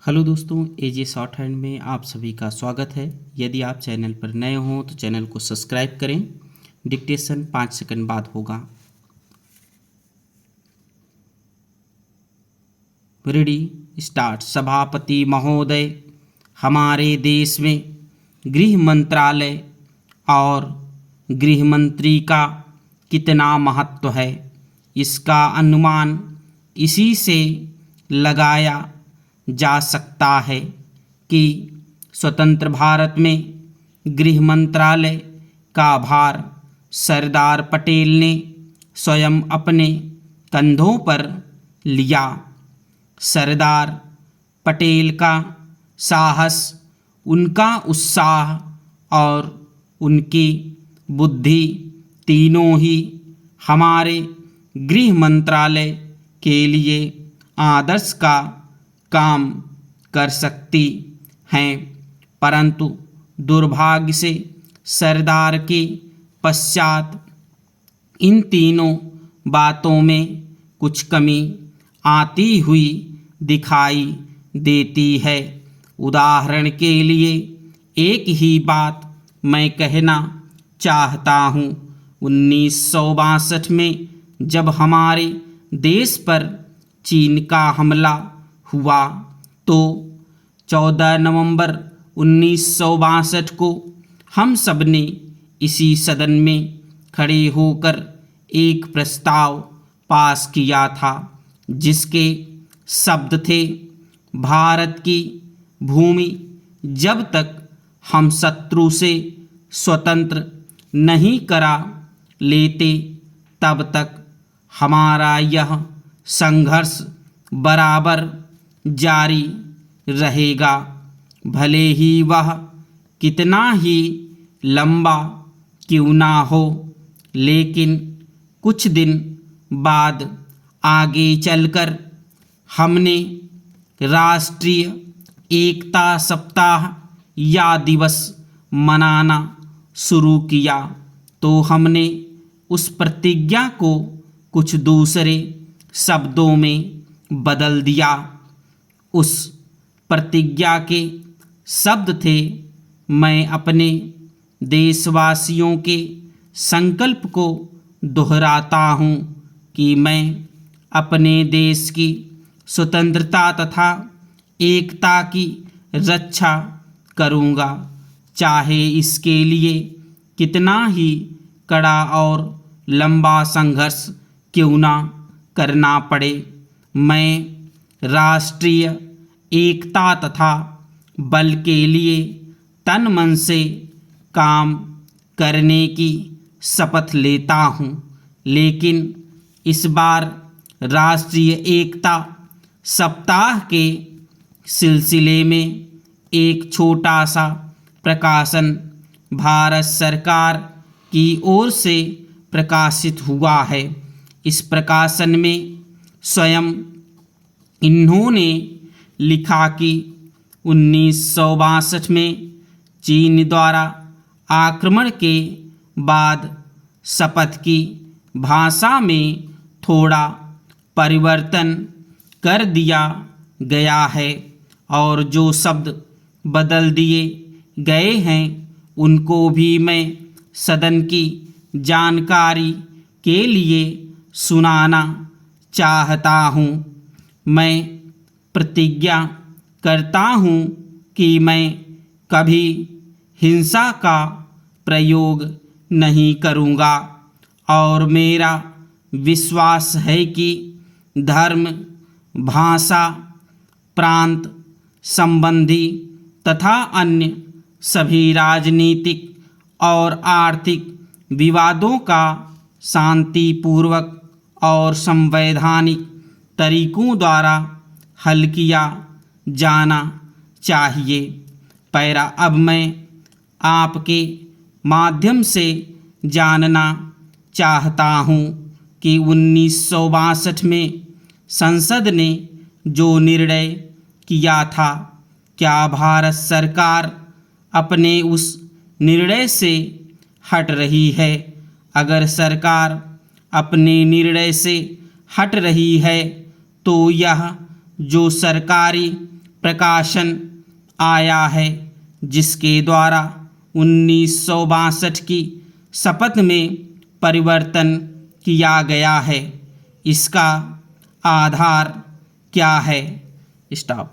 Hello दोस्तों, एजे short hand में आप सभी का स्वागत है। यदि आप चैनल पर नए हों तो चैनल को सब्सक्राइब करें। डिक्टेशन 5 सेकंड बाद होगा। Ready start. सभापति महोदय, हमारे देश में गृह मंत्रालय और गृह मंत्री का कितना महत्व है, इसका अनुमान इसी से लगाया जा सकता है कि स्वतंत्र भारत में गृह मंत्रालय का भार सरदार पटेल ने स्वयं अपने कंधों पर लिया। सरदार पटेल का साहस, उनका उत्साह और उनकी बुद्धि तीनों ही हमारे गृह मंत्रालय के लिए आदर्श का काम कर सकती हैं, परंतु दुर्भाग्य से सरदार के पश्चात इन तीनों बातों में कुछ कमी आती हुई दिखाई देती है। उदाहरण के लिए एक ही बात मैं कहना चाहता हूँ। 1962 में जब हमारे देश पर चीन का हमला हुआ तो 14 नवंबर 1962 को हम सब ने इसी सदन में खड़े होकर एक प्रस्ताव पास किया था, जिसके शब्द थे, भारत की भूमि जब तक हम शत्रु से स्वतंत्र नहीं करा लेते तब तक हमारा यह संघर्ष बराबर जारी रहेगा, भले ही वह कितना ही लंबा क्यों ना हो। लेकिन कुछ दिन बाद आगे चलकर हमने राष्ट्रीय एकता सप्ताह या दिवस मनाना शुरू किया, तो हमने उस प्रतिज्ञा को कुछ दूसरे शब्दों में बदल दिया। उस प्रतिज्ञा के शब्द थे, मैं अपने देशवासियों के संकल्प को दोहराता हूँ कि मैं अपने देश की स्वतंत्रता तथा एकता की रक्षा करूँगा, चाहे इसके लिए कितना ही कड़ा और लंबा संघर्ष क्यों ना करना पड़े। मैं राष्ट्रीय एकता तथा बल के लिए तन मन से काम करने की शपथ लेता हूँ, लेकिन इस बार राष्ट्रीय एकता सप्ताह के सिलसिले में एक छोटा सा प्रकाशन भारत सरकार की ओर से प्रकाशित हुआ है। इस प्रकाशन में स्वयं इन्होंने लिखा कि 1962 में चीन द्वारा आक्रमण के बाद शपथ की भाषा में थोड़ा परिवर्तन कर दिया गया है और जो शब्द बदल दिए गए हैं उनको भी मैं सदन की जानकारी के लिए सुनाना चाहता हूँ। मैं प्रतिज्ञा करता हूँ कि मैं कभी हिंसा का प्रयोग नहीं करूँगा और मेरा विश्वास है कि धर्म, भाषा, प्रांत संबंधी तथा अन्य सभी राजनीतिक और आर्थिक विवादों का शांतिपूर्वक और संवैधानिक तरीकों द्वारा हल किया जाना चाहिए। पैरा अब मैं आपके माध्यम से जानना चाहता हूँ कि 1962 में संसद ने जो निर्णय किया था, क्या भारत सरकार अपने उस निर्णय से हट रही है? अगर सरकार अपने निर्णय से हट रही है तो यह जो सरकारी प्रकाशन आया है, जिसके द्वारा 1962 की शपथ में परिवर्तन किया गया है। इसका आधार क्या है? स्टॉप।